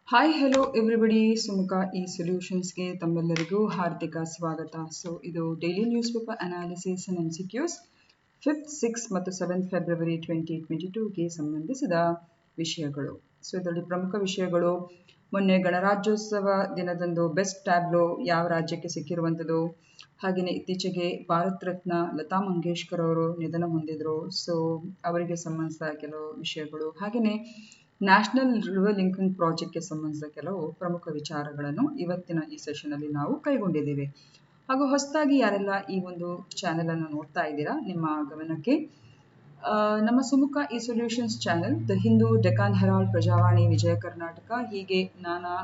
Hi hello everybody Sumukha ಈ ಸೊಲ್ಯೂಷನ್ಸ್ಗೆ ತಮ್ಮೆಲ್ಲರಿಗೂ ಹಾರ್ದಿಕ ಸ್ವಾಗತ. ಸೊ ಇದು daily news paper analysis and MCQs 5th 6th ಮತ್ತು 7th ಫೆಬ್ರವರಿ 2022ಗೆ ಸಂಬಂಧಿಸಿದ ವಿಷಯಗಳು. ಸೊ ಇದರಲ್ಲಿ ಪ್ರಮುಖ ವಿಷಯಗಳು: ಮೊನ್ನೆ ಗಣರಾಜ್ಯೋತ್ಸವ ದಿನದಂದು ಬೆಸ್ಟ್ ಟ್ಯಾಬ್ಲೋ ಯಾವ ರಾಜ್ಯಕ್ಕೆ ಸಿಕ್ಕಿರುವಂಥದ್ದು, ಹಾಗೆಯೇ ಇತ್ತೀಚೆಗೆ ಭಾರತ ರತ್ನ ಲತಾ ಮಂಗೇಶ್ಕರ್ ಅವರು ನಿಧನ ಹೊಂದಿದ್ರು. ಸೊ ಅವರಿಗೆ ಸಂಬಂಧಿಸಿದ ಕೆಲವು ವಿಷಯಗಳು, ಹಾಗೆಯೇ ನ್ಯಾಷನಲ್ ರಿವರ್ ಲಿಂಕಿಂಗ್ ಪ್ರಾಜೆಕ್ಟ್ಗೆ ಸಂಬಂಧಿಸಿದ ಕೆಲವು ಪ್ರಮುಖ ವಿಚಾರಗಳನ್ನು ಇವತ್ತಿನ ಈ ಸೆಷನಲ್ಲಿ ನಾವು ಕೈಗೊಂಡಿದ್ದೇವೆ. ಹಾಗೂ ಹೊಸದಾಗಿ ಯಾರೆಲ್ಲ ಈ ಒಂದು ಚಾನೆಲ್ ಅನ್ನು ನೋಡ್ತಾ ಇದ್ದೀರಾ, ನಿಮ್ಮ ಗಮನಕ್ಕೆ ನಮ್ಮ ಸುಮುಖ ಈ solutions channel, the Hindu, Deccan Herald, Prajavani, Vijaya Karnataka, ಹೀಗೆ ನಾನಾ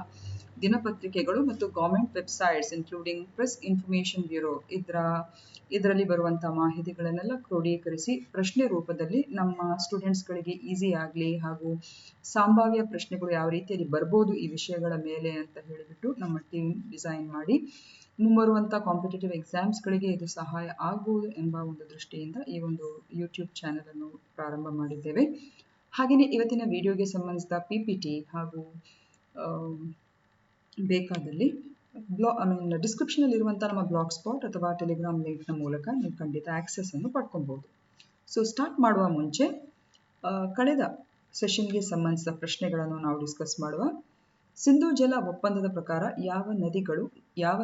ದಿನಪತ್ರಿಕೆಗಳು ಮತ್ತು government websites including press information bureau ಇದರಲ್ಲಿ ಬರುವಂಥ ಮಾಹಿತಿಗಳನ್ನೆಲ್ಲ ಕ್ರೋಢೀಕರಿಸಿ ಪ್ರಶ್ನೆ ರೂಪದಲ್ಲಿ ನಮ್ಮ ಸ್ಟೂಡೆಂಟ್ಸ್ಗಳಿಗೆ ಈಸಿ ಆಗಲಿ, ಹಾಗೂ ಸಂಭಾವ್ಯ ಪ್ರಶ್ನೆಗಳು ಯಾವ ರೀತಿಯಲ್ಲಿ ಬರ್ಬೋದು ಈ ವಿಷಯಗಳ ಮೇಲೆ ಅಂತ ಹೇಳಿಬಿಟ್ಟು ನಮ್ಮ ಟೀಮ್ ಡಿಸೈನ್ ಮಾಡಿ ಮುಂಬರುವಂಥ ಕಾಂಪಿಟೇಟಿವ್ ಎಕ್ಸಾಮ್ಸ್ಗಳಿಗೆ ಇದು ಸಹಾಯ ಆಗ್ಬೋದು ಎಂಬ ಒಂದು ದೃಷ್ಟಿಯಿಂದ ಈ ಒಂದು ಯೂಟ್ಯೂಬ್ ಚಾನಲನ್ನು ಪ್ರಾರಂಭ ಮಾಡಿದ್ದೇವೆ. ಹಾಗೆಯೇ ಇವತ್ತಿನ ವಿಡಿಯೋಗೆ ಸಂಬಂಧಿಸಿದ PPT ಹಾಗೂ ಬೇಕಾದಲ್ಲಿ ಡಿಸ್ಕ್ರಿಪ್ಷನಲ್ಲಿ ಇರುವಂಥ ನಮ್ಮ ಬ್ಲಾಗ್ ಸ್ಪಾಟ್ ಅಥವಾ ಟೆಲಿಗ್ರಾಮ್ ಲಿಂಕ್ನ ಮೂಲಕ ನೀವು ಖಂಡಿತ ಆಕ್ಸೆಸ್ಸನ್ನು ಪಡ್ಕೊಬೋದು. ಸೊ ಸ್ಟಾರ್ಟ್ ಮಾಡುವ ಮುಂಚೆ ಕಳೆದ ಸೆಷನ್ಗೆ ಸಂಬಂಧಿಸಿದ ಪ್ರಶ್ನೆಗಳನ್ನು ನಾವು ಡಿಸ್ಕಸ್ ಮಾಡುವ. ಸಿಂಧೂ ಜಲ ಒಪ್ಪಂದದ ಪ್ರಕಾರ ಯಾವ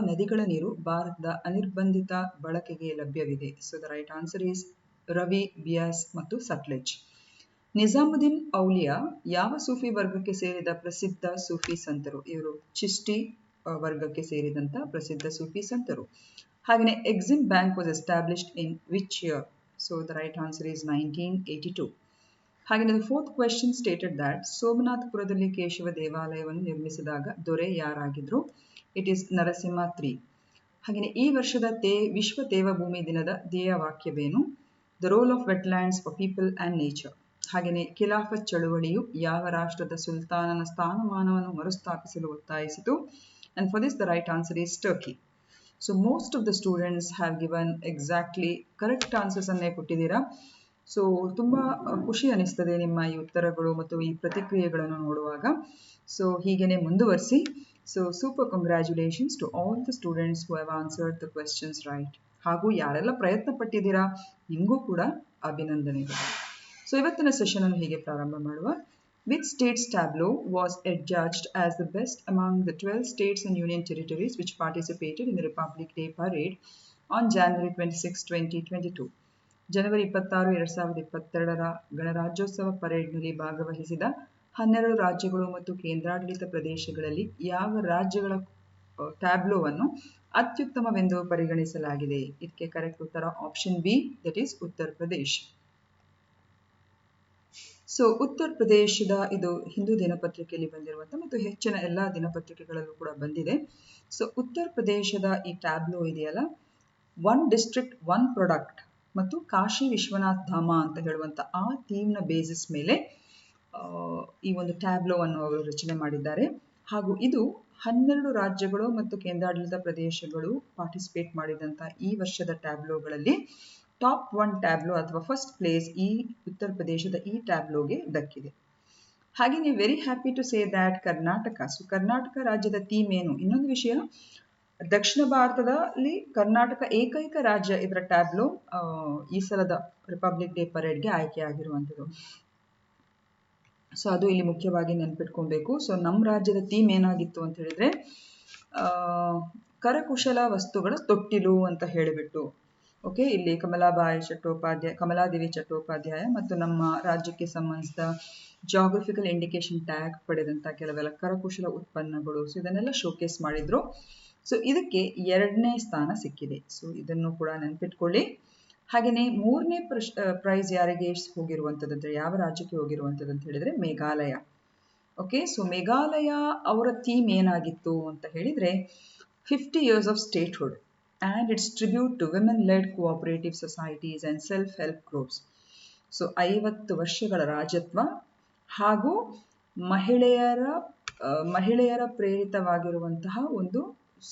ನದಿಗಳ ನೀರು ಭಾರತದ ಅನಿರ್ಬಂಧಿತ ಬಳಕೆಗೆ ಲಭ್ಯವಿದೆ? So the right answer is Ravi, Beas ಮತ್ತು ಸಟ್ಲೆಜ್. ನಿಜಾಮುದ್ದೀನ್ ಔಲಿಯಾ ಯಾವ ಸೂಫಿ ವರ್ಗಕ್ಕೆ ಸೇರಿದ ಪ್ರಸಿದ್ಧ ಸೂಫಿ ಸಂತರು? ಇವರು ಚಿಷ್ಟಿ ವರ್ಗಕ್ಕೆ ಸೇರಿದಂಥ ಪ್ರಸಿದ್ಧ ಸೂಫಿ ಸಂತರು. ಹಾಗೆಯೇ EXIM bank was established in which year? So the right answer is 1982. ಹಾಗೆಯೇ the fourth question stated that ಸೋಮನಾಥಪುರದಲ್ಲಿ ಕೇಶವ ದೇವಾಲಯವನ್ನು ನಿರ್ಮಿಸಿದಾಗ ದೊರೆ ಯಾರಾಗಿದ್ರು? ಇಟ್ ಈಸ್ ನರಸಿಂಹ III. ಹಾಗೆಯೇ ಈ ವರ್ಷದ ವಿಶ್ವ ತೇವಭೂಮಿ ದಿನದ ಧ್ಯೇಯ ವಾಕ್ಯವೇನು? The role of wetlands for people and nature. ಹಾಗೆಯೇ ಖಿಲಾಫತ್ ಚಳುವಳಿಯು ಯಾವ ರಾಷ್ಟ್ರದ ಸುಲ್ತಾನನ ಸ್ಥಾನಮಾನವನ್ನು ಮರುಸ್ಥಾಪಿಸಲು ಒತ್ತಾಯಿಸಿತು? And for this the right answer is Turkey. So most of the students have given exactly correct answers ಅನ್ನೇ ಕೊಟ್ಟಿದ್ದೀರಾ. ಸೊ ತುಂಬ ಖುಷಿ ಅನಿಸ್ತದೆ ನಿಮ್ಮ ಈ ಉತ್ತರಗಳು ಮತ್ತು ಈ ಪ್ರತಿಕ್ರಿಯೆಗಳನ್ನು ನೋಡುವಾಗ. ಸೊ ಹೀಗೇನೆ ಮುಂದುವರಿಸಿ. So super congratulations to all the students who have answered the questions right. ಹಾಗೂ ಯಾರೆಲ್ಲ ಪ್ರಯತ್ನ ಪಟ್ಟಿದ್ದೀರಾ ನಿಮಗೂ ಕೂಡ ಅಭಿನಂದನೆಗಳು. ಸೊ ಇವತ್ತಿನ ಸೆಷನ್ ಅನ್ನು ಹೀಗೆ ಪ್ರಾರಂಭ ಮಾಡುವ. Which state's tableau was adjudged as the best among the 12 states and union territories which participated in the Republic Day parade on January 26, 2022? ಜನವರಿ 26, 2022ರ ಗಣರಾಜ್ಯೋತ್ಸವ ಪರೇಡ್ನಲ್ಲಿ ಭಾಗವಹಿಸಿದ 12 ರಾಜ್ಯಗಳು ಮತ್ತು ಕೇಂದ್ರಾಡಳಿತ ಪ್ರದೇಶಗಳಲ್ಲಿ ಯಾವ ರಾಜ್ಯಗಳ ಟ್ಯಾಬ್ಲೋವನ್ನು ಅತ್ಯುತ್ತಮವೆಂದು ಪರಿಗಣಿಸಲಾಗಿದೆ? ಇದಕ್ಕೆ ಕರೆಕ್ಟ್ ಉತ್ತರ option B, that is Uttar Pradesh. So ಉತ್ತರ ಪ್ರದೇಶದ ಇದು ಹಿಂದೂ ದಿನಪತ್ರಿಕೆಯಲ್ಲಿ ಬಂದಿರುವಂಥ ಮತ್ತು ಹೆಚ್ಚಿನ ಎಲ್ಲ ದಿನಪತ್ರಿಕೆಗಳಲ್ಲೂ ಕೂಡ ಬಂದಿದೆ. ಸೊ ಉತ್ತರ ಪ್ರದೇಶದ ಈ ಟ್ಯಾಬ್ಲೋ ಇದೆಯಲ್ಲ, 1 ಡಿಸ್ಟ್ರಿಕ್ಟ್ 1 ಪ್ರಾಡಕ್ಟ್ ಮತ್ತು ಕಾಶಿ ವಿಶ್ವನಾಥ್ ಧಾಮ ಅಂತ ಹೇಳುವಂಥ ಆ ಥೀಮ್ನ ಬೇಸಿಸ್ ಮೇಲೆ ಈ ಒಂದು ಟ್ಯಾಬ್ಲೋವನ್ನು ಅವರು ರಚನೆ ಮಾಡಿದ್ದಾರೆ. ಹಾಗೂ ಇದು 12 ರಾಜ್ಯಗಳು ಮತ್ತು ಕೇಂದ್ರಾಡಳಿತ ಪ್ರದೇಶಗಳು ಪಾರ್ಟಿಸಿಪೇಟ್ ಮಾಡಿದಂಥ ಈ ವರ್ಷದ ಟ್ಯಾಬ್ಲೋಗಳಲ್ಲಿ ಟಾಪ್ 1 ಟ್ಯಾಬ್ಲೋ ಅಥವಾ ಫಸ್ಟ್ ಪ್ಲೇಸ್ ಈ ಉತ್ತರ ಪ್ರದೇಶದ ಈ ಟ್ಯಾಬ್ಲೋಗೆ ದಕ್ಕಿದೆ. ಹಾಗೆಯೇ very happy to say that Karnataka. So Karnataka ರಾಜ್ಯದ ಥೀಮ್ ಏನು? ಇನ್ನೊಂದು ವಿಷಯ, ದಕ್ಷಿಣ ಭಾರತದಲ್ಲಿ ಕರ್ನಾಟಕ ಏಕೈಕ ರಾಜ್ಯ ಇದರ ಟ್ಯಾಬ್ಲೋ ಈ ಸಲದ ರಿಪಬ್ಲಿಕ್ ಡೇ ಪರೇಡ್ಗೆ ಆಯ್ಕೆಯಾಗಿರುವಂಥದ್ದು. ಸೊ ಅದು ಇಲ್ಲಿ ಮುಖ್ಯವಾಗಿ ನೆನ್ಪಿಟ್ಕೊಬೇಕು. ಸೊ ನಮ್ಮ ರಾಜ್ಯದ ಥೀಮ್ ಏನಾಗಿತ್ತು ಅಂತ ಹೇಳಿದ್ರೆ ಕರಕುಶಲ ವಸ್ತುಗಳ ತೊಟ್ಟಿಲು ಅಂತ ಹೇಳಿಬಿಟ್ಟು. ಓಕೆ, ಇಲ್ಲಿ ಕಮಲಾದೇವಿ ಚಟ್ಟೋಪಾಧ್ಯಾಯ ಮತ್ತು ನಮ್ಮ ರಾಜ್ಯಕ್ಕೆ ಸಂಬಂಧಿಸಿದ ಜಾಗ್ರಫಿಕಲ್ ಇಂಡಿಕೇಶನ್ ಟ್ಯಾಗ್ ಪಡೆದಂಥ ಕೆಲವೆಲ್ಲ ಕರಕುಶಲ ಉತ್ಪನ್ನಗಳು. ಸೊ ಇದನ್ನೆಲ್ಲ ಶೋಕೇಸ್ ಮಾಡಿದ್ರು. ಸೊ ಇದಕ್ಕೆ 2ನೇ ಸ್ಥಾನ ಸಿಕ್ಕಿದೆ. ಸೊ ಇದನ್ನು ಕೂಡ ನೆನ್ಪಿಟ್ಕೊಳ್ಳಿ. ಹಾಗೆಯೇ 3ನೇ ಪ್ರೈಸ್ ಯಾರಿಗೆ ಹೋಗಿರುವಂಥದ್ದು ಅಂದರೆ ಯಾವ ರಾಜ್ಯಕ್ಕೆ ಹೋಗಿರುವಂಥದ್ದು ಅಂತ ಹೇಳಿದ್ರೆ ಮೇಘಾಲಯ. ಓಕೆ, ಸೊ ಮೇಘಾಲಯ ಅವರ ಥೀಮ್ ಏನಾಗಿತ್ತು ಅಂತ ಹೇಳಿದ್ರೆ 50 years of statehood and its tribute to women-led cooperative societies and self-help groups. So 50 ವರ್ಷಗಳ ರಾಜ್ಯತ್ವ ಹಾಗೂ ಮಹಿಳೆಯರ ಪ್ರೇರಿತವಾಗಿರುವಂತಹ ಒಂದು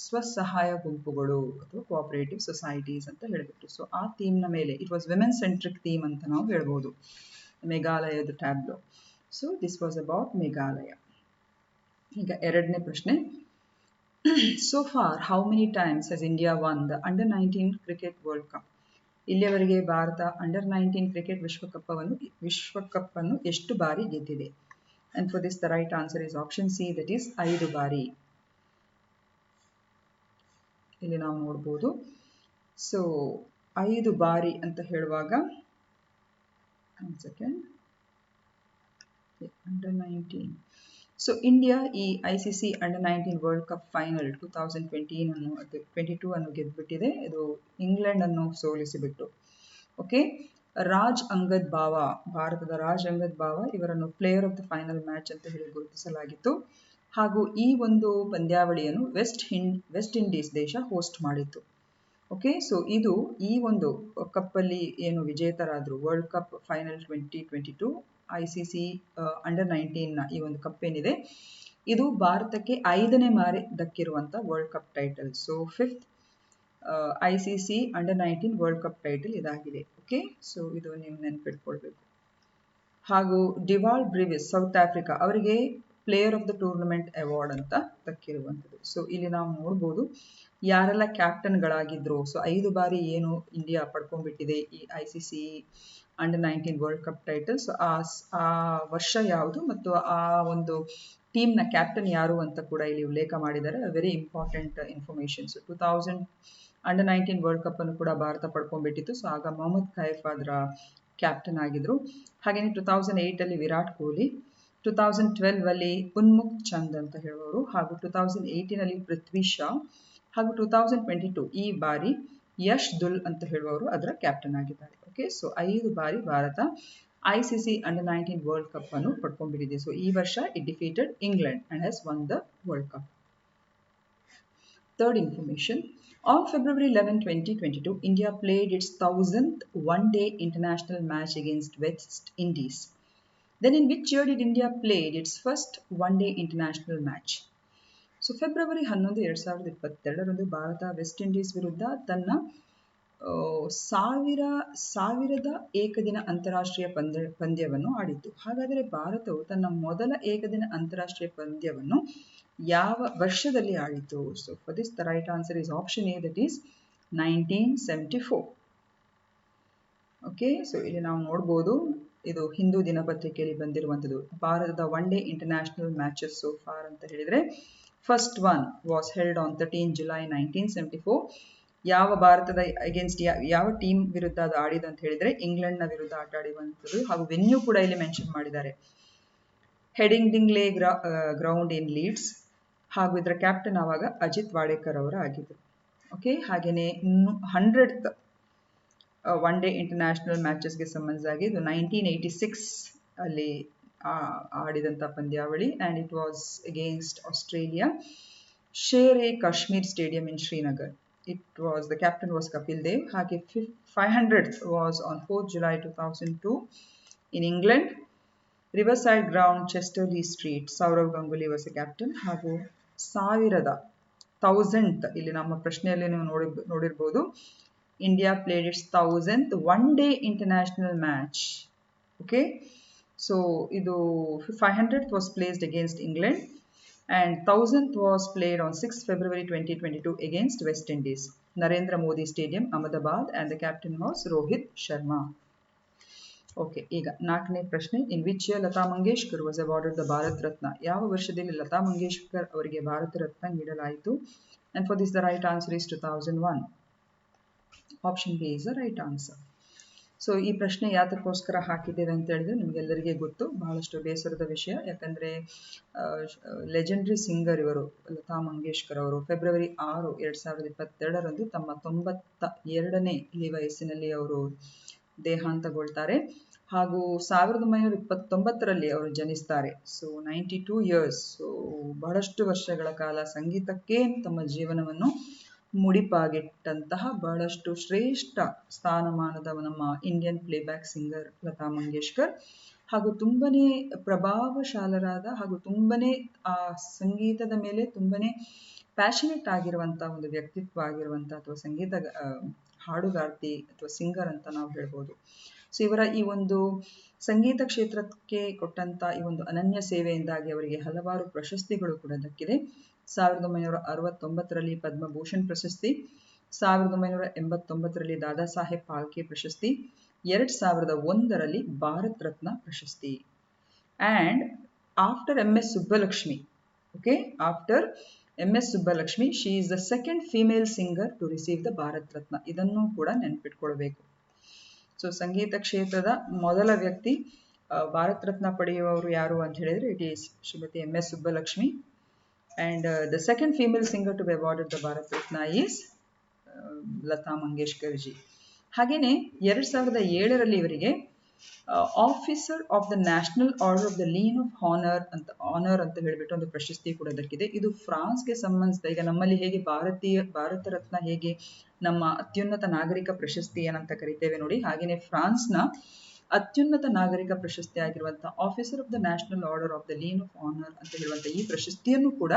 ಸ್ವಸಹಾಯ ಗುಂಪುಗಳು ಅಥವಾ ಕೋಆಪರೇಟಿವ್ ಸೊಸೈಟೀಸ್ ಅಂತ ಹೇಳಿಬಿಟ್ಟು. ಸೊ ಆ ಥೀಮ್ನ ಮೇಲೆ it was women centric theme ಅಂತ ನಾವು ಹೇಳ್ಬೋದು ಮೇಘಾಲಯದ tableau. So this was about Meghalaya. ಈಗ ಎರಡನೇ ಪ್ರಶ್ನೆ. So far, how many times has India won the Under-19 Cricket World Cup? ಇಲ್ಲಿಯವರೆಗೆ ಭಾರತ Under-19 ಕ್ರಿಕೆಟ್ ವಿಶ್ವಕಪ್ ಅನ್ನು ಎಷ್ಟು ಬಾರಿ ಗೆದ್ದಿದೆ? And for this the right answer is option C, that is 5 ಬಾರಿ. ಇಲ್ಲಿ ನಾವು ನೋಡಬಹುದು. ಸೊ 5 ಬಾರಿ ಅಂತ ಹೇಳುವಾಗ one second. Under-19. So India ಈ ICC Under-19 world cup final 2022 ಅನ್ನು ಗೆದ್ದುಬಿಟ್ಟಿದೆ. ಇದು ಇಂಗ್ಲೆಂಡ್ ಅನ್ನು ಸೋಲಿಸಿಬಿಟ್ಟು. ಓಕೆ, ರಾಜ್ ಅಂಗದ್ ಬಾವ, ಭಾರತದ ರಾಜ್ ಅಂಗದ್ ಬಾವ ಇವರನ್ನು player of the final match ಅಂತ ಹೇಳಿ ಗುರುತಿಸಲಾಗಿತ್ತು. ಹಾಗೂ ಈ ಒಂದು ಪಂದ್ಯಾವಳಿಯನ್ನು ವೆಸ್ಟ್ ಇಂಡೀಸ್ ದೇಶ ಹೋಸ್ಟ್ ಮಾಡಿತ್ತು. ಓಕೆ, ಸೊ ಇದು ಈ ಒಂದು ಕಪ್ಪಲ್ಲಿ ಏನು ವಿಜೇತರಾದರು, world cup final 2022 ICC Under-19 ಈ ಒಂದು ಕಪ್ ಏನಿದೆ, ಇದು ಭಾರತಕ್ಕೆ 5ನೇ ಬಾರಿ ದಕ್ಕಿರುವಂತ world cup title. So 5th ICC Under-19 world cup title ಇದಾಗಿದೆ. ಓಕೆ, ಸೊ ಇದು ನೀವು ನೆನಪಿಟ್ಕೊಳ್ಬೇಕು. ಹಾಗೂ ಡಿವಾಲ್ ಬ್ರಿವಿಸ್ ಸೌತ್ ಆಫ್ರಿಕಾ ಅವರಿಗೆ player of the tournament award ಅಂತ ದಕ್ಕಿರುವಂಥದ್ದು. ಸೊ ಇಲ್ಲಿ ನಾವು ನೋಡ್ಬೋದು ಯಾರೆಲ್ಲ ಕ್ಯಾಪ್ಟನ್ಗಳಾಗಿದ್ರು. ಸೊ 5 ಬಾರಿ ಏನು ಇಂಡಿಯಾ ಪಡ್ಕೊಂಡ್ಬಿಟ್ಟಿದೆ ಈ ICC Under-19 world cup title. So ಆ ವರ್ಷ ಯಾವುದು ಮತ್ತು ಆ ಒಂದು ಟೀಮ್ನ ಕ್ಯಾಪ್ಟನ್ ಯಾರು ಅಂತ ಕೂಡ ಇಲ್ಲಿ ಉಲ್ಲೇಖ ಮಾಡಿದ್ದಾರೆ. Very important information. So 2000 Under-19 world cup ಅನ್ನು ಕೂಡ ಭಾರತ ಪಡ್ಕೊಂಡ್ಬಿಟ್ಟಿತ್ತು. ಸೊ ಆಗ ಮೊಹಮ್ಮದ್ ಕೈಫ್ ಅದರ ಕ್ಯಾಪ್ಟನ್ ಆಗಿದ್ರು. ಹಾಗೆಯೇ 2008 ಅಲ್ಲಿ ವಿರಾಟ್ ಕೊಹ್ಲಿ, 2012 ಅಲ್ಲಿ ಉನ್ಮುಕ್ತ್ ಚಂದ್ ಅಂತ ಹೇಳುವವರು, ಹಾಗೂ 2018 ಅಲ್ಲಿ ಪೃಥ್ವಿ ಶಾ, ಹಾಗೂ 2022 ಈ ಬಾರಿ ಯಶ್ ದುಲ್ ಅಂತ ಹೇಳುವವರು ಅದರ ಕ್ಯಾಪ್ಟನ್ ಆಗಿದ್ದಾರೆ. ಓಕೆ, ಸೊ 5 ಬಾರಿ Bharat ICC Under-19 world cup ಅನ್ನು ಪಡ್ಕೊಂಡ್ಬಿಟ್ಟಿದೆ. ಸೊ ಈ ವರ್ಷ it defeated England and has won the world cup. Third information. On February 11, 2022, India played its 1000th one-day international match against West Indies. Then in which year did India played its first one-day international match? So February 11, 2022 Bharat West Indies ವಿರುದ್ಧ ತನ್ನ 1000ದ ಏಕದಿನ ಅಂತಾರಾಷ್ಟ್ರೀಯ ಪಂದ್ಯವನ್ನು ಆಡಿತು. ಹಾಗಾದರೆ ಭಾರತವು ತನ್ನ ಮೊದಲ ಏಕದಿನ ಅಂತಾರಾಷ್ಟ್ರೀಯ ಪಂದ್ಯವನ್ನು ಯಾವ ವರ್ಷದಲ್ಲಿ ಆಡಿತು? So for this the right answer is option A, that is 1974. Okay, so ಇಲ್ಲಿ ನಾವು ನೋಡ್ಬೋದು, ಇದು ಹಿಂದೂ ದಿನಪತ್ರಿಕೆಯಲ್ಲಿ ಬಂದಿರುವಂಥದ್ದು. ಭಾರತದ one day international matches so for ಅಂತ ಹೇಳಿದರೆ first one was held on 13 July 1974. ಯಾವ ಭಾರತದ ಅಗೇನ್ಸ್ಟ್ ಯಾವ ಟೀಮ್ ವಿರುದ್ಧ ಅದು ಆಡಿದು ಅಂತ ಹೇಳಿದರೆ ಇಂಗ್ಲೆಂಡ್ನ ವಿರುದ್ಧ ಆಟ ಆಡಿರುವಂಥದ್ದು. ಹಾಗೂ ವೆನ್ಯೂ ಕೂಡ ಇಲ್ಲಿ ಮೆನ್ಷನ್ ಮಾಡಿದ್ದಾರೆ, ಹೆಡಿಂಗ್ಟಿಂಗ್ಲೆ ಗ್ರೌಂಡ್ ಇನ್ ಲೀಡ್ಸ್. ಹಾಗೂ ಇದರ ಕ್ಯಾಪ್ಟನ್ ಆವಾಗ ಅಜಿತ್ ವಾಡೇಕರ್ ಅವರು ಆಗಿದ್ದರು. ಓಕೆ, ಹಾಗೆಯೇ 100th ಒನ್ ಡೇ ಇಂಟರ್ನ್ಯಾಷನಲ್ ಮ್ಯಾಚಸ್ಗೆ ಸಂಬಂಧಿಸಿದ ಇದು 1986 ಅಲ್ಲಿ ಆಡಿದಂಥ ಪಂದ್ಯಾವಳಿ. And it was against Australia, Sher e Kashmir stadium in Srinagar. The captain was Kapil Dev. ಹಾಗೆ 500th was on 4th July 2002 in England, Riverside Ground, Chesterley Street. Sourav Ganguly was the captain. ಹಾಗೂ 1000th ಇಲ್ಲಿ ನಮ್ಮ ಪ್ರಶ್ನೆಯಲ್ಲಿ ನೀವು ನೋಡಿರ್ಬೋದು, India played it's 1000th one day international match. Okay, so ಇದು 500th was placed against England and 1000th was played on 6th February 2022 against West Indies, Narendra Modi Stadium, Ahmedabad, and the captain was Rohit Sharma. Okay, ಈಗ 4ನೇ ಪ್ರಶ್ನೆ. In which year Lata Mangeshkar was awarded the Bharat Ratna? ಯಾವ ವರ್ಷದಲ್ಲಿ ಲತಾ ಮಂಗೇಶ್ಕರ್ ಅವರಿಗೆ ಭಾರತ ರತ್ನ ನೀಡಲಾಯಿತು? And for this the right answer is 2001. Option B is the right answer. So ಈ ಪ್ರಶ್ನೆ ಯಾತಕ್ಕೋಸ್ಕರ ಹಾಕಿದ್ದೇವೆ ಅಂತ ಹೇಳಿದ್ರೆ ನಿಮಗೆಲ್ಲರಿಗೆ ಗೊತ್ತು, ಬಹಳಷ್ಟು ಬೇಸರದ ವಿಷಯ. ಯಾಕಂದರೆ ಲೆಜೆಂಡ್ರಿ ಸಿಂಗರ್ ಇವರು ಲತಾ ಮಂಗೇಶ್ಕರ್ ಅವರು ಫೆಬ್ರವರಿ 6, 2022 ತಮ್ಮ 92ನೇ ವಯಸ್ಸಿನಲ್ಲಿ ಅವರು ದೇಹಾಂತಗೊಳ್ತಾರೆ. ಹಾಗೂ 1929 ಅವರು ಜನಿಸ್ತಾರೆ. So 92 years. ಸೊ ಬಹಳಷ್ಟು ವರ್ಷಗಳ ಕಾಲ ಸಂಗೀತಕ್ಕೆ ತಮ್ಮ ಜೀವನವನ್ನು ಮುಡಿಪಾಗಿಟ್ಟಂತಹ ಬಹಳಷ್ಟು ಶ್ರೇಷ್ಠ ಸ್ಥಾನಮಾನದ ನಮ್ಮ Indian playback singer Lata Mangeshkar. ಹಾಗೂ ತುಂಬನೇ ಪ್ರಭಾವಶಾಲರಾದ ಹಾಗೂ ತುಂಬನೇ ಸಂಗೀತದ ಮೇಲೆ ತುಂಬನೇ ಪ್ಯಾಷನೇಟ್ ಆಗಿರುವಂಥ ಒಂದು ವ್ಯಕ್ತಿತ್ವ ಆಗಿರುವಂಥ ಅಥವಾ ಸಂಗೀತ ಹಾಡುಗಾರ್ತಿ ಅಥವಾ ಸಿಂಗರ್ ಅಂತ ನಾವು ಹೇಳ್ಬೋದು. ಸೊ ಇವರ ಈ ಒಂದು ಸಂಗೀತ ಕ್ಷೇತ್ರಕ್ಕೆ ಕೊಟ್ಟಂತ ಈ ಒಂದು ಅನನ್ಯ ಸೇವೆಯಿಂದಾಗಿ ಅವರಿಗೆ ಹಲವಾರು ಪ್ರಶಸ್ತಿಗಳು ಕೂಡ ದಕ್ಕಿದೆ. 1969ರಲ್ಲಿ ಪದ್ಮಭೂಷಣ್ ಪ್ರಶಸ್ತಿ, 1989ರಲ್ಲಿ ದಾದಾ ಸಾಹೇಬ್ ಫಾಲ್ಕೆ ಪ್ರಶಸ್ತಿ, 2001ರಲ್ಲಿ ಭಾರತ್ ರತ್ನ ಪ್ರಶಸ್ತಿ. And after M.S. Subbulakshmi, okay, after M.S. Subbulakshmi, she is the second female singer to receive the Bharat Ratna. ಇದನ್ನು ಕೂಡ ನೆನಪಿಟ್ಕೊಳ್ಬೇಕು. ಸೊ ಸಂಗೀತ ಕ್ಷೇತ್ರದ ಮೊದಲ ವ್ಯಕ್ತಿ ಭಾರತ್ ರತ್ನ ಪಡೆಯುವವರು ಯಾರು ಅಂತ ಹೇಳಿದ್ರೆ it is Shrimati M.S. Subbulakshmi. And the second female singer to be awarded the Bharat Ratna is Lata Mangeshkar ji. ಹಾಗೇನೆ 2007ರಲ್ಲಿ ಇವರಿಗೆ officer of the national order of the legion of honour ಅಂತ ಹೇಳಿಬಿಟ್ಟು ಒಂದು ಪ್ರಶಸ್ತಿ ಕೂಡ ದಕ್ಕಿದೆ. ಇದು ಫ್ರಾನ್ಸ್ಗೆ ಸಂಬಂಧಿಸಿದ, ಈಗ ನಮ್ಮಲ್ಲಿ ಹೇಗೆ ಭಾರತ ರತ್ನ ಹೇಗೆ ನಮ್ಮ ಅತ್ಯುನ್ನತ ನಾಗರಿಕ ಪ್ರಶಸ್ತಿ ಏನಂತ ಕರಿತೇವೆ ನೋಡಿ, ಹಾಗೇನೆ ಫ್ರಾನ್ಸ್ನ ಅತ್ಯುನ್ನತ ನಾಗರಿಕ ಪ್ರಶಸ್ತಿ ಆಗಿರುವಂತಹ officer of the national order of the legion of honour ಅಂತ ಹೇಳುವಂತಹ ಈ ಪ್ರಶಸ್ತಿಯನ್ನು ಕೂಡ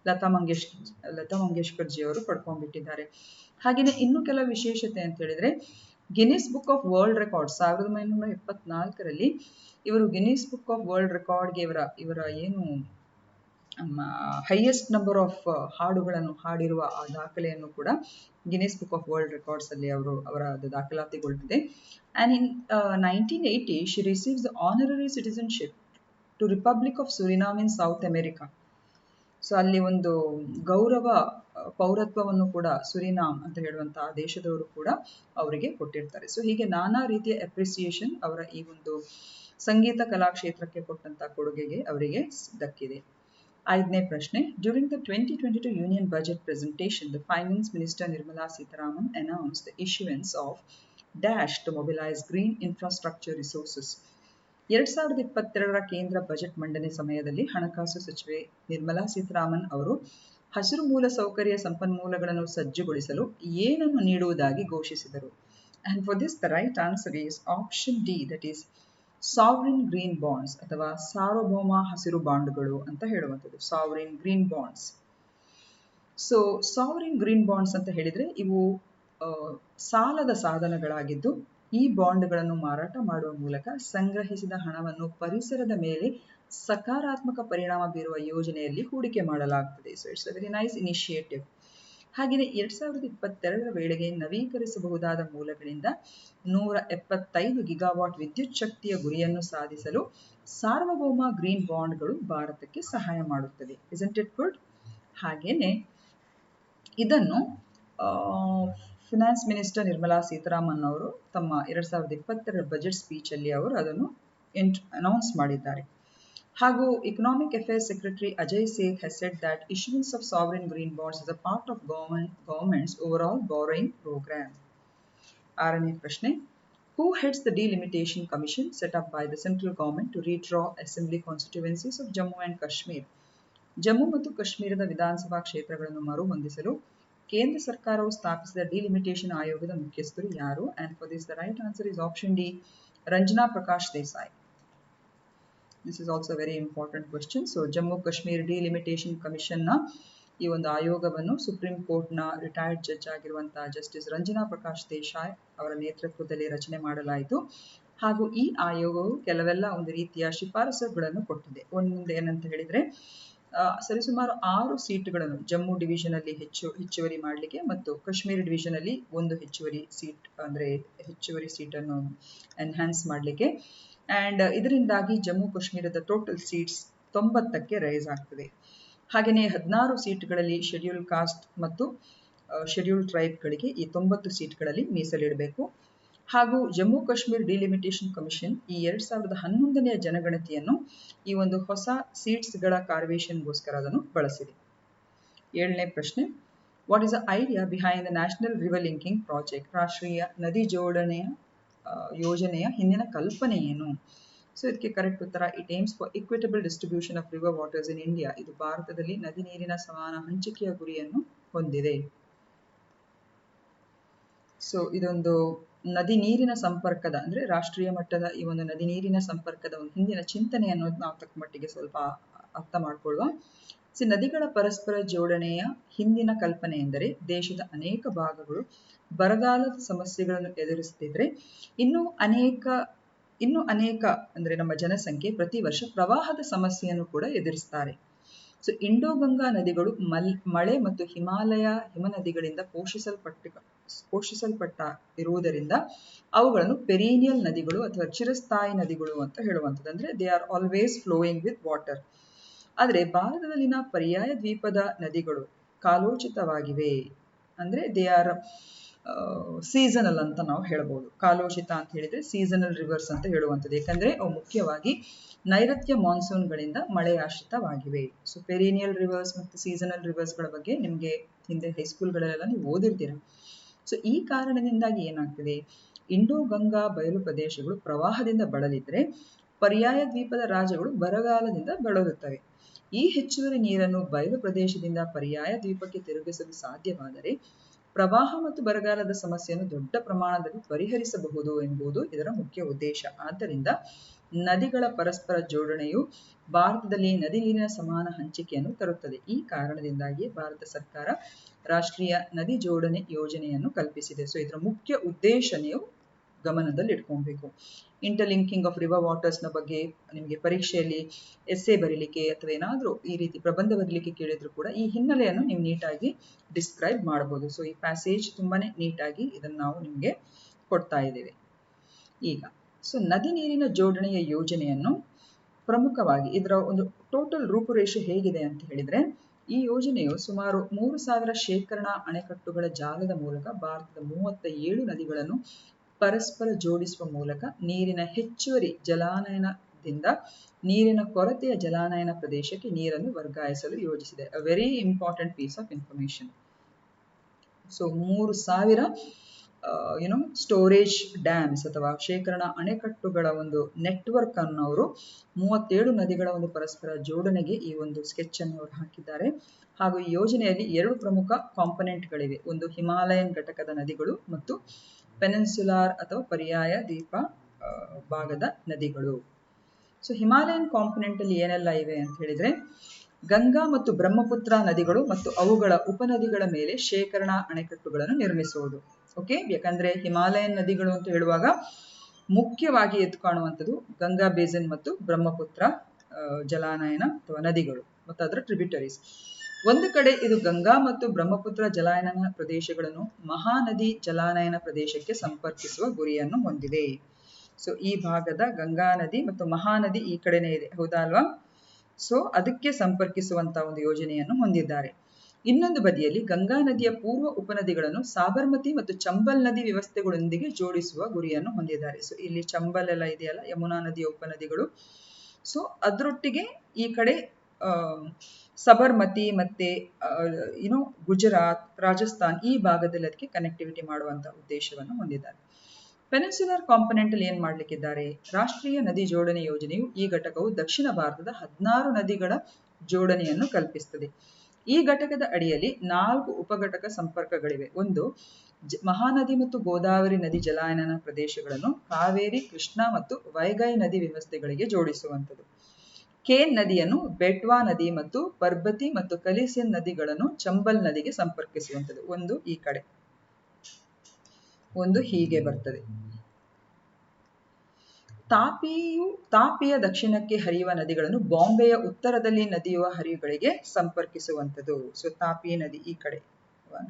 ಲತಾ ಮಂಗೇಶ್ಕರ್ ಜಿ ಅವರು ಪಡ್ಕೊಂಡ್ಬಿಟ್ಟಿದ್ದಾರೆ. ಹಾಗೇನೆ ಇನ್ನು ಕೆಲವು ವಿಶೇಷತೆ ಅಂತ ಹೇಳಿದ್ರೆ Guinness book of world record 1974ರಲ್ಲಿ ಇವರು ಗಿನ್ನಿಸ್ ಬುಕ್ ಆಫ್ ವರ್ಲ್ಡ್ ರೆಕಾರ್ಡ್ಗೆ ಇವರ ಏನು ಹೈಯೆಸ್ಟ್ ನಂಬರ್ ಆಫ್ ಹಾಡುಗಳನ್ನು ಹಾಡಿರುವ ಆ ದಾಖಲೆಯನ್ನು ಕೂಡ Guinness book of world records ಅಲ್ಲಿ ಅವರ ದಾಖಲಾತಿಗೊಳ್ತಿದೆ. And in 1980 she receives the honorary citizenship to republic of Suriname in South America. So ಅಲ್ಲಿ ಒಂದು ಗೌರವ ಪೌರತ್ವವನ್ನು ಕೂಡ ಸುರಿನಾಮ್ ಅಂತ ಹೇಳುವಂತಹ ದೇಶದವರು ಕೂಡ ಅವರಿಗೆ ಕೊಟ್ಟಿರ್ತಾರೆ. ಸೊ ಹೀಗೆ ನಾನಾ ರೀತಿಯ ಅಪ್ರಿಸಿಯೇಷನ್ ಅವರ ಈ ಒಂದು ಸಂಗೀತ ಕಲಾ ಕ್ಷೇತ್ರಕ್ಕೆ ಕೊಟ್ಟಂತಹ ಕೊಡುಗೆಗೆ ಅವರಿಗೆ ದಕ್ಕಿದೆ. 5ನೇ ಪ್ರಶ್ನೆ, during the 2022 union budget presentation the finance minister Nirmala Sitharaman announce the issuance of dash to mobilise green infrastructure resources. 2022ರ ಕೇಂದ್ರ ಬಜೆಟ್ ಮಂಡನೆ ಸಮಯದಲ್ಲಿ ಹಣಕಾಸು ಸಚಿವೆ ನಿರ್ಮಲಾ ಸೀತಾರಾಮನ್ ಅವರು ಹಸಿರು ಮೂಲ ಸೌಕರ್ಯ ಸಂಪನ್ಮೂಲಗಳನ್ನು ಸಜ್ಜುಗೊಳಿಸಲು ಏನನ್ನು ನೀಡುವುದಾಗಿ ಘೋಷಿಸಿದರು. And for this the right answer is option D, that is sovereign green bonds ಅಥವಾ ಸಾರ್ವಭೌಮ ಹಸಿರು ಬಾಂಡ್ಗಳು ಅಂತ ಹೇಳುವಂಥದ್ದು, sovereign green bonds. So sovereign green bonds ಅಂತ ಹೇಳಿದ್ರೆ ಇವು ಸಾಲದ ಸಾಧನಗಳಾಗಿದ್ದು ಈ ಬಾಂಡ್ಗಳನ್ನು ಮಾರಾಟ ಮಾಡುವ ಮೂಲಕ ಸಂಗ್ರಹಿಸಿದ ಹಣವನ್ನು ಪರಿಸರದ ಮೇಲೆ ಸಕಾರಾತ್ಮಕ ಪರಿಣಾಮ ಬೀರುವ ಯೋಜನೆಯಲ್ಲಿ ಹೂಡಿಕೆ ಮಾಡಲಾಗುತ್ತದೆ. So it's a very nice initiative. ಹಾಗೆಯೇ 2022ರ ವೇಳೆಗೆ ನವೀಕರಿಸಬಹುದಾದ ಮೂಲಗಳಿಂದ 175 ಗಿಗಾವಾಟ್ ವಿದ್ಯುತ್ ಶಕ್ತಿಯ ಗುರಿಯನ್ನು ಸಾಧಿಸಲು ಸಾರ್ವಭೌಮ ಗ್ರೀನ್ ಬಾಂಡ್ಗಳು ಭಾರತಕ್ಕೆ ಸಹಾಯ ಮಾಡುತ್ತವೆ. Isn't it good? ಹಾಗೇನೆ ಇದನ್ನು ಫಿನಾನ್ಸ್ ಮಿನಿಸ್ಟರ್ ನಿರ್ಮಲಾ ಸೀತಾರಾಮನ್ ಅವರು ತಮ್ಮ 2022ರ ಬಜೆಟ್ ಸ್ಪೀಚ್ ಅಲ್ಲಿ ಅವರು ಅದನ್ನು ಅನೌನ್ಸ್ ಮಾಡಿದ್ದಾರೆ. ಹಾಗೂ economic affairs secretary Ajay Seth has said that issuance of sovereign green bonds is a part of government's overall borrowing program. 6ನೇ ಪ್ರಶ್ನೆ, who heads the delimitation commission set up by the central government to redraw assembly constituencies of Jammu and Kashmir? Jammu ಮತ್ತು ಕಾಶ್ಮೀರದ ವಿಧಾನಸಭಾ ಕ್ಷೇತ್ರಗಳನ್ನು ಮರುಹೊಂದಿಸಲು ಕೇಂದ್ರ ಸರ್ಕಾರವು ಸ್ಥಾಪಿಸಿದ delimitation ಆಯೋಗದ ಮುಖ್ಯಸ್ಥರು ಯಾರು? And for this the right answer is option D, Ranjana Prakash Desai. This is also a very important question. So Jammu Kashmir delimitation ಕಮಿಷನ್ನ ಈ ಒಂದು ಆಯೋಗವನ್ನು ಸುಪ್ರೀಂ ಕೋರ್ಟ್ನ ರಿಟೈರ್ಡ್ ಜಡ್ಜ್ ಆಗಿರುವಂತಹ ಜಸ್ಟಿಸ್ ರಂಜನಾ ಪ್ರಕಾಶ್ ದೇಸಾಯಿ ಅವರ ನೇತೃತ್ವದಲ್ಲಿ ರಚನೆ ಮಾಡಲಾಯಿತು. ಹಾಗೂ ಈ ಆಯೋಗವು ಕೆಲವೆಲ್ಲ ಒಂದು ರೀತಿಯ ಶಿಫಾರಸುಗಳನ್ನು ಕೊಟ್ಟಿದೆ. ಒಂದು ಏನಂತ ಹೇಳಿದ್ರೆ ಸರಿಸುಮಾರು 6 ಸೀಟುಗಳನ್ನು ಜಮ್ಮು ಡಿವಿಷನ್ ಅಲ್ಲಿ ಹೆಚ್ಚುವರಿ ಮಾಡಲಿಕ್ಕೆ ಮತ್ತು ಕಾಶ್ಮೀರ ಡಿವಿಷನ್ ಅಲ್ಲಿ ಒಂದು ಹೆಚ್ಚುವರಿ ಸೀಟನ್ನು ಎನ್ಹಾನ್ಸ್ ಮಾಡಲಿಕ್ಕೆ. ಅಂಡ್ ಇದರಿಂದಾಗಿ ಜಮ್ಮು ಕಾಶ್ಮೀರದ ಟೋಟಲ್ ಸೀಟ್ಸ್ 90ಕ್ಕೆ ರೈಸ್ ಆಗ್ತದೆ. ಹಾಗೆಯೇ 16 ಸೀಟ್ಗಳಲ್ಲಿ ಶೆಡ್ಯೂಲ್ ಕಾಸ್ಟ್ ಮತ್ತು ಶೆಡ್ಯೂಲ್ ಟ್ರೈಬ್ಗಳಿಗೆ ಈ 90 ಸೀಟ್ಗಳಲ್ಲಿ ಮೀಸಲಿಡಬೇಕು. ಹಾಗೂ ಜಮ್ಮು ಕಾಶ್ಮೀರ್ ಡಿಲಿಮಿಟೇಷನ್ ಕಮಿಷನ್ ಈ 2011ನೇ ಜನಗಣತಿಯನ್ನು ಈ ಒಂದು ಹೊಸ ಸೀಟ್ಸ್ಗಳ ಕಾರ್ವೇಷನ್ಗೋಸ್ಕರ ಅದನ್ನು ಬಳಸಿದೆ. 7ನೇ ಪ್ರಶ್ನೆ, what is the idea behind the national river linking project? ರಾಷ್ಟ್ರೀಯ ನದಿ ಜೋಡಣೆಯ ಯೋಜನೆಯ ಹಿಂದಿನ ಕಲ್ಪನೆ ಏನು? ಸೊ ಇದಕ್ಕೆ ಕರೆಕ್ಟ್ ಉತ್ತರ, it aims for equitable distribution of river waters in India. ಇದು ಭಾರತದಲ್ಲಿ ನದಿ ನೀರಿನ ಸಮಾನ ಹಂಚಿಕೆಯ ಗುರಿಯನ್ನು ಹೊಂದಿದೆ. ಸೊ ಇದೊಂದು ನದಿ ನೀರಿನ ಸಂಪರ್ಕದ ಅಂದ್ರೆ ರಾಷ್ಟ್ರೀಯ ಮಟ್ಟದ ಈ ಒಂದು ನದಿ ನೀರಿನ ಸಂಪರ್ಕದ ಒಂದು ಹಿಂದಿನ ಚಿಂತನೆ ಅನ್ನೋದು ನಾವು ತಕ್ಕ ಮಟ್ಟಿಗೆ ಸ್ವಲ್ಪ ಅರ್ಥ ಮಾಡ್ಕೊಳ್ಳುವ. ನದಿಗಳ ಪರಸ್ಪರ ಜೋಡಣೆಯ ಹಿಂದಿನ ಕಲ್ಪನೆ ಎಂದರೆ ದೇಶದ ಅನೇಕ ಭಾಗಗಳು ಬರಗಾಲದ ಸಮಸ್ಯೆಗಳನ್ನು ಎದುರಿಸುತ್ತಿದ್ರೆ ಇನ್ನೂ ಅನೇಕ ಇನ್ನು ಅನೇಕ ಅಂದರೆ ನಮ್ಮ ಜನಸಂಖ್ಯೆ ಪ್ರತಿ ವರ್ಷ ಪ್ರವಾಹದ ಸಮಸ್ಯೆಯನ್ನು ಕೂಡ ಎದುರಿಸ್ತಾರೆ. ಸೊ ಇಂಡೋ ಗಂಗಾ ನದಿಗಳು ಮಳೆ ಮತ್ತು ಹಿಮಾಲಯ ಹಿಮನದಿಗಳಿಂದ ಪೋಷಿಸಲ್ಪಟ್ಟ ಇರುವುದರಿಂದ ಅವುಗಳನ್ನು ಪೆರಿನಿಯಲ್ ನದಿಗಳು ಅಥವಾ ಚಿರಸ್ಥಾಯಿ ನದಿಗಳು ಅಂತ ಹೇಳುವಂಥದ್ದು. ಅಂದರೆ they are always flowing with water. ಆದರೆ ಭಾರತದಲ್ಲಿನ ಪರ್ಯಾಯ ದ್ವೀಪದ ನದಿಗಳು ಕಾಲೋಚಿತವಾಗಿವೆ. ಅಂದರೆ ದೇ ಆರ್ ಸೀಸನಲ್ ಅಂತ ನಾವು ಹೇಳ್ಬೋದು. ಕಾಲೋಚಿತ ಅಂತ ಹೇಳಿದ್ರೆ ಸೀಸನಲ್ ರಿವರ್ಸ್ ಅಂತ ಹೇಳುವಂಥದ್ದು. ಯಾಕಂದ್ರೆ ಅವು ಮುಖ್ಯವಾಗಿ ನೈಋತ್ಯ ಮಾನ್ಸೂನ್ಗಳಿಂದ ಮಳೆ ಆಶ್ರಿತವಾಗಿವೆ. ಸೊ ಪೆರಿನಿಯಲ್ ರಿವರ್ಸ್ ಮತ್ತು ಸೀಸನಲ್ ರಿವರ್ಸ್ಗಳ ಬಗ್ಗೆ ನಿಮಗೆ ಹಿಂದೆ ಹೈಸ್ಕೂಲ್ಗಳಲ್ಲೆಲ್ಲ ನೀವು ಓದಿರ್ತೀರ. ಸೊ ಈ ಕಾರಣದಿಂದಾಗಿ ಏನಾಗ್ತದೆ, ಇಂಡೋ ಗಂಗಾ ಬಯಲು ಪ್ರದೇಶಗಳು ಪ್ರವಾಹದಿಂದ ಬಳಲಿದ್ರೆ ಪರ್ಯಾಯ ದ್ವೀಪದ ರಾಜ್ಯಗಳು ಬರಗಾಲದಿಂದ ಬಳಲುತ್ತವೆ. ಈ ಹೆಚ್ಚುವರಿ ನೀರನ್ನು ಬಯಲು ಪ್ರದೇಶದಿಂದ ಪರ್ಯಾಯ ದ್ವೀಪಕ್ಕೆ ತಿರುಗಿಸಲು ಸಾಧ್ಯವಾದರೆ ಪ್ರವಾಹ ಮತ್ತು ಬರಗಾಲದ ಸಮಸ್ಯೆಯನ್ನು ದೊಡ್ಡ ಪ್ರಮಾಣದಲ್ಲಿ ಪರಿಹರಿಸಬಹುದು ಎಂಬುದು ಇದರ ಮುಖ್ಯ ಉದ್ದೇಶ. ಆದ್ದರಿಂದ ನದಿಗಳ ಪರಸ್ಪರ ಜೋಡಣೆಯು ಭಾರತದಲ್ಲಿ ನದಿ ನೀರಿನ ಸಮಾನ ಹಂಚಿಕೆಯನ್ನು ತರುತ್ತದೆ. ಈ ಕಾರಣದಿಂದಾಗಿ ಭಾರತ ಸರ್ಕಾರ ರಾಷ್ಟ್ರೀಯ ನದಿ ಜೋಡಣೆ ಯೋಜನೆಯನ್ನು ಕಲ್ಪಿಸಿದೆ. ಸೊ ಇದರ ಮುಖ್ಯ ಉದ್ದೇಶ ನೀವು ಗಮನದಲ್ಲಿ ಇಟ್ಕೊಳ್ಬೇಕು. ಇಂಟರ್ಲಿಂಕಿಂಗ್ ಆಫ್ ರಿವರ್ ವಾಟರ್ಸ್ನ ಬಗ್ಗೆ ನಿಮಗೆ ಪರೀಕ್ಷೆಯಲ್ಲಿ ಎಸ್ಸೆ ಬರೀಲಿಕ್ಕೆ ಅಥವಾ ಏನಾದರೂ ಈ ರೀತಿ ಪ್ರಬಂಧ ಬರೀಲಿಕ್ಕೆ ಕೇಳಿದ್ರು ಕೂಡ ಈ ಹಿನ್ನೆಲೆಯನ್ನು ನೀವು ನೀಟಾಗಿ ಡಿಸ್ಕ್ರೈಬ್ ಮಾಡಬಹುದು. ಸೊ ಈ ಪ್ಯಾಸೇಜ್ ತುಂಬಾನೇ ನೀಟಾಗಿ ಇದನ್ನು ನಾವು ನಿಮಗೆ ಕೊಡ್ತಾ ಇದ್ದೇವೆ. ಈಗ ಸೊ ನದಿ ನೀರಿನ ಜೋಡಣೆಯ ಯೋಜನೆಯನ್ನು ಪ್ರಮುಖವಾಗಿ ಇದರ ಒಂದು ಟೋಟಲ್ ರೂಪುರೇಷೆ ಹೇಗಿದೆ ಅಂತ ಹೇಳಿದ್ರೆ, ಈ ಯೋಜನೆಯು ಸುಮಾರು 3000 ಶೇಖರಣಾ ಅಣೆಕಟ್ಟುಗಳ ಜಾಲದ ಮೂಲಕ ಭಾರತದ 37 ನದಿಗಳನ್ನು ಪರಸ್ಪರ ಜೋಡಿಸುವ ಮೂಲಕ ನೀರಿನ ಹೆಚ್ಚುವರಿ ಜಲಾನಯನದಿಂದ ನೀರಿನ ಕೊರತೆಯ ಜಲಾನಯನ ಪ್ರದೇಶಕ್ಕೆ ನೀರನ್ನು ವರ್ಗಾಯಿಸಲು ಯೋಜಿಸಿದೆ. A very important piece of information. So 3000 storage dams ಅಥವಾ ಶೇಖರಣಾ ಅಣೆಕಟ್ಟುಗಳ ಒಂದು ನೆಟ್ವರ್ಕ್ ಅನ್ನು ಅವರು 37 ನದಿಗಳ ಒಂದು ಪರಸ್ಪರ ಜೋಡಣೆಗೆ ಈ ಒಂದು ಸ್ಕೆಚ್ ಅನ್ನು ಅವರು ಹಾಕಿದ್ದಾರೆ. ಹಾಗೂ ಈ ಯೋಜನೆಯಲ್ಲಿ 2 ಪ್ರಮುಖ ಕಾಂಪೊನೆಂಟ್ಗಳಿವೆ. ಒಂದು ಹಿಮಾಲಯನ್ ಘಟಕದ ನದಿಗಳು ಮತ್ತು ಪೆನಿನ್ಸುಲಾರ್ ಅಥವಾ ಪರ್ಯಾಯ ದ್ವೀಪ ಭಾಗದ ನದಿಗಳು. ಸೊ ಹಿಮಾಲಯನ್ ಕಾಂಪೊನೆಂಟ್ ಅಲ್ಲಿ ಏನೆಲ್ಲ ಇವೆ ಅಂತ ಹೇಳಿದ್ರೆ, ಗಂಗಾ ಮತ್ತು ಬ್ರಹ್ಮಪುತ್ರ ನದಿಗಳು ಮತ್ತು ಅವುಗಳ ಉಪನದಿಗಳ ಮೇಲೆ ಶೇಖರಣಾ ಅಣೆಕಟ್ಟುಗಳನ್ನು ನಿರ್ಮಿಸುವುದು. ಓಕೆ, ಯಾಕಂದ್ರೆ ಹಿಮಾಲಯನ್ ನದಿಗಳು ಅಂತ ಹೇಳುವಾಗ ಮುಖ್ಯವಾಗಿ ಎದ್ದು ಕಾಣುವಂಥದ್ದು ಗಂಗಾ ಬೇಸಿನ್ ಮತ್ತು ಬ್ರಹ್ಮಪುತ್ರ ಜಲಾನಯನ ಅಥವಾ ನದಿಗಳು ಮತ್ತು ಅದರ ಟ್ರಿಬ್ಯೂಟರೀಸ್. ಒಂದು ಕಡೆ ಇದು ಗಂಗಾ ಮತ್ತು ಬ್ರಹ್ಮಪುತ್ರ ಜಲಾನಯನ ಪ್ರದೇಶಗಳನ್ನು ಮಹಾನದಿ ಜಲಾನಯನ ಪ್ರದೇಶಕ್ಕೆ ಸಂಪರ್ಕಿಸುವ ಗುರಿಯನ್ನು ಹೊಂದಿದೆ. ಸೊ ಈ ಭಾಗದ ಗಂಗಾ ನದಿ ಮತ್ತು ಮಹಾನದಿ ಈ ಕಡೆನೇ ಇದೆ, ಹೌದಾ ಅಲ್ವಾ? ಸೊ ಅದಕ್ಕೆ ಸಂಪರ್ಕಿಸುವಂತಹ ಒಂದು ಯೋಜನೆಯನ್ನು ಹೊಂದಿದ್ದಾರೆ. ಇನ್ನೊಂದು ಬದಿಯಲ್ಲಿ ಗಂಗಾ ನದಿಯ ಪೂರ್ವ ಉಪನದಿಗಳನ್ನು ಸಾಬರ್ಮತಿ ಮತ್ತು ಚಂಬಲ್ ನದಿ ವ್ಯವಸ್ಥೆಗಳೊಂದಿಗೆ ಜೋಡಿಸುವ ಗುರಿಯನ್ನು ಹೊಂದಿದ್ದಾರೆ. ಸೊ ಇಲ್ಲಿ ಚಂಬಲ್ ಎಲ್ಲ ಇದೆಯಲ್ಲ, ಯಮುನಾ ನದಿಯ ಉಪನದಿಗಳು. ಸೊ ಅದರೊಟ್ಟಿಗೆ ಈ ಕಡೆ ಸಬರ್ಮತಿ ಮತ್ತೆ ಗುಜರಾತ್, ರಾಜಸ್ಥಾನ್ ಈ ಭಾಗದಲ್ಲಿ ಅದಕ್ಕೆ ಕನೆಕ್ಟಿವಿಟಿ ಮಾಡುವಂತಹ ಉದ್ದೇಶವನ್ನು ಹೊಂದಿದ್ದಾರೆ. ಪೆನಿನ್ಸುಲರ್ ಕಾಂಪೊನೆಂಟ್ ಅಲ್ಲಿ ಏನ್ ಮಾಡ್ಲಿಕ್ಕಿದ್ದಾರೆ, ರಾಷ್ಟ್ರೀಯ ನದಿ ಜೋಡಣೆ ಯೋಜನೆಯು ಈ ಘಟಕವು ದಕ್ಷಿಣ ಭಾರತದ 16 ನದಿಗಳ ಜೋಡಣೆಯನ್ನು ಕಲ್ಪಿಸುತ್ತದೆ. ಈ ಘಟಕದ ಅಡಿಯಲ್ಲಿ 4 ಉಪಘಟಕ ಸಂಪರ್ಕಗಳಿವೆ. ಒಂದು, ಮಹಾನದಿ ಮತ್ತು ಗೋದಾವರಿ ನದಿ ಜಲಾನಯನ ಪ್ರದೇಶಗಳನ್ನು ಕಾವೇರಿ, ಕೃಷ್ಣ ಮತ್ತು ವೈಗೈ ನದಿ ವ್ಯವಸ್ಥೆಗಳಿಗೆ ಜೋಡಿಸುವಂಥದ್ದು. ಕೇನ್ ನದಿಯನ್ನು ಬೆಟ್ವಾ ನದಿ ಮತ್ತು ಪರ್ಬತಿ ಮತ್ತು ಕಲಿಸಿನ್ ನದಿಗಳನ್ನು ಚಂಬಲ್ ನದಿಗೆ ಸಂಪರ್ಕಿಸುವಂಥದ್ದು. ಒಂದು ಈ ಕಡೆ, ಒಂದು ಹೀಗೆ ಬರ್ತದೆ. ತಾಪಿಯ ದಕ್ಷಿಣಕ್ಕೆ ಹರಿಯುವ ನದಿಗಳನ್ನು ಬಾಂಬೆಯ ಉತ್ತರದಲ್ಲಿ ನದಿಯುವ ಹರಿವುಗಳಿಗೆ ಸಂಪರ್ಕಿಸುವಂಥದ್ದು. ಸೊ ತಾಪಿ ನದಿ ಈ ಕಡೆ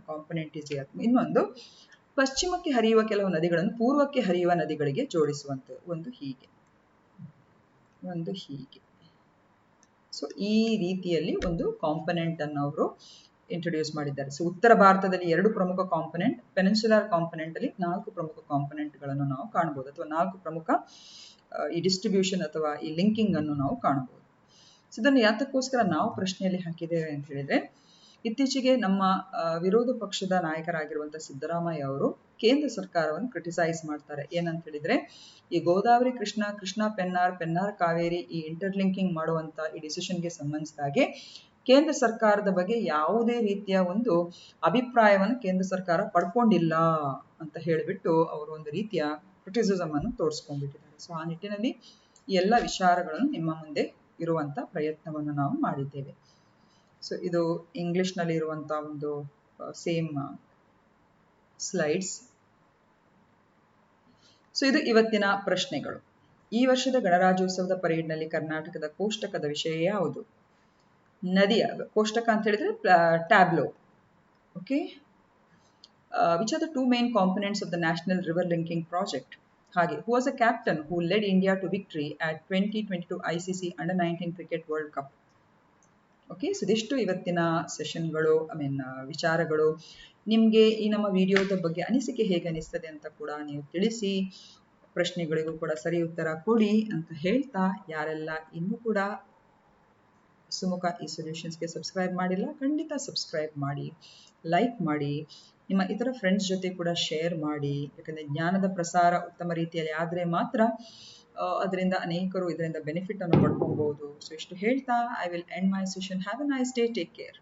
ಕಾಂಪೊನೆಂಟ್ ಇದೆ. ಇನ್ನೊಂದು, ಪಶ್ಚಿಮಕ್ಕೆ ಹರಿಯುವ ಕೆಲವು ನದಿಗಳನ್ನು ಪೂರ್ವಕ್ಕೆ ಹರಿಯುವ ನದಿಗಳಿಗೆ ಜೋಡಿಸುವಂಥದ್ದು. ಒಂದು ಹೀಗೆ, ಒಂದು ಹೀಗೆ. ಸೊ ಈ ರೀತಿಯಲ್ಲಿ ಒಂದು ಕಾಂಪೊನೆಂಟ್ ಅನ್ನು ಅವರು ಇಂಟ್ರೊಡ್ಯೂಸ್ ಮಾಡಿದ್ದಾರೆ. ಸೊ ಉತ್ತರ ಭಾರತದಲ್ಲಿ 2 ಪ್ರಮುಖ ಕಾಂಪೊನೆಂಟ್, ಪೆನಿನ್ಸುಲರ್ ಕಾಂಪೊನೆಂಟ್ ಅಲ್ಲಿ 4 ಪ್ರಮುಖ ಕಾಂಪೊನೆಂಟ್ಗಳನ್ನು ನಾವು ಕಾಣಬಹುದು, ಅಥವಾ 4 ಪ್ರಮುಖ ಈ ಡಿಸ್ಟ್ರಿಬ್ಯೂಷನ್ ಅಥವಾ ಈ ಲಿಂಕಿಂಗ್ ಅನ್ನು ನಾವು ಕಾಣಬಹುದು. ಸೊ ಇದನ್ನು ಯಾತಕ್ಕೋಸ್ಕರ ನಾವು ಪ್ರಶ್ನೆಯಲ್ಲಿ ಹಾಕಿದ್ದೇವೆ ಅಂತ ಹೇಳಿದ್ರೆ, ಇತ್ತೀಚೆಗೆ ನಮ್ಮ ವಿರೋಧ ಪಕ್ಷದ ನಾಯಕರಾಗಿರುವಂತಹ ಸಿದ್ದರಾಮಯ್ಯ ಅವರು ಕೇಂದ್ರ ಸರ್ಕಾರವನ್ನು ಕ್ರಿಟಿಸೈಸ್ ಮಾಡ್ತಾರೆ. ಏನಂತ ಹೇಳಿದ್ರೆ, ಈ ಗೋದಾವರಿ ಕೃಷ್ಣ ಪೆನ್ನಾರ್ ಕಾವೇರಿ ಈ ಇಂಟರ್ಲಿಂಕಿಂಗ್ ಮಾಡುವಂತ ಈ ಡಿಸಿಷನ್ಗೆ ಸಂಬಂಧಿಸಿದಾಗೆ ಕೇಂದ್ರ ಸರ್ಕಾರದ ಬಗ್ಗೆ ಯಾವುದೇ ರೀತಿಯ ಒಂದು ಅಭಿಪ್ರಾಯವನ್ನು ಕೇಂದ್ರ ಸರ್ಕಾರ ಪಡ್ಕೊಂಡಿಲ್ಲ ಅಂತ ಹೇಳಿಬಿಟ್ಟು ಅವರು ಒಂದು ರೀತಿಯ ಕ್ರಿಟಿಸಿಸಮ್ ಅನ್ನು ತೋರಿಸ್ಕೊಂಡ್ಬಿಟ್ಟಿದ್ದಾರೆ. ಸೊ ಆ ನಿಟ್ಟಿನಲ್ಲಿ ಈ ಎಲ್ಲ ವಿಚಾರಗಳನ್ನು ನಿಮ್ಮ ಮುಂದೆ ಇರುವಂತ ಪ್ರಯತ್ನವನ್ನು ನಾವು ಮಾಡಿದ್ದೇವೆ. ಸೊ ಇದು ಇಂಗ್ಲಿಷ್ ನಲ್ಲಿ ಇರುವಂತಹ ಒಂದು ಸೇಮ್ ಸ್ಲೈಡ್ಸ್. ಸೊ ಇದು ಇವತ್ತಿನ ಪ್ರಶ್ನೆಗಳು. ಈ ವರ್ಷದ ಗಣರಾಜ್ಯೋತ್ಸವದ ಪರೇಡ್ನಲ್ಲಿ ಕರ್ನಾಟಕದ ಕೋಷ್ಟಕದ ವಿಷಯ ಯಾವುದು? ನದಿಯ ಕೋಷ್ಟಕ ಅಂತ ಹೇಳಿದ್ರೆ tableau. Okay. Which are the 2 main components of the National River Linking Project? ಹಾಗೆ who was a captain who led India to victory at 2022 ICC Under-19 Cricket World Cup? Okay. So ಇದಿಷ್ಟು ಇವತ್ತಿನ ಸೆಷನ್ಗಳು, ವಿಚಾರಗಳು. ನಿಮಗೆ ಈ ನಮ್ಮ ವಿಡಿಯೋದ ಬಗ್ಗೆ ಅನಿಸಿಕೆ ಹೇಗೆ ಅನಿಸ್ತದೆ ಅಂತ ಕೂಡ ನೀವು ತಿಳಿಸಿ. ಪ್ರಶ್ನೆಗಳಿಗೂ ಕೂಡ ಸರಿ ಉತ್ತರ ಕೊಡಿ ಅಂತ ಹೇಳ್ತಾ, ಯಾರೆಲ್ಲ ಇನ್ನೂ ಕೂಡ ಸುಮುಖ ಈ ಸೊಲ್ಯೂಷನ್ಸ್ಗೆ ಸಬ್ಸ್ಕ್ರೈಬ್ ಮಾಡಿಲ್ಲ, ಖಂಡಿತ ಸಬ್ಸ್ಕ್ರೈಬ್ ಮಾಡಿ, ಲೈಕ್ ಮಾಡಿ, ನಿಮ್ಮ ಇತರ ಫ್ರೆಂಡ್ಸ್ ಜೊತೆ ಕೂಡ ಶೇರ್ ಮಾಡಿ. ಯಾಕಂದರೆ ಜ್ಞಾನದ ಪ್ರಸಾರ ಉತ್ತಮ ರೀತಿಯಲ್ಲಿ ಆದರೆ ಮಾತ್ರ ಅದರಿಂದ ಅನೇಕರು ಇದರಿಂದ ಬೆನಿಫಿಟ್ ಅನ್ನು ಪಡ್ಕೊಬಹುದು. ಸೊ ಇಷ್ಟು ಹೇಳ್ತಾ I will end my session. Have a nice day. Take care.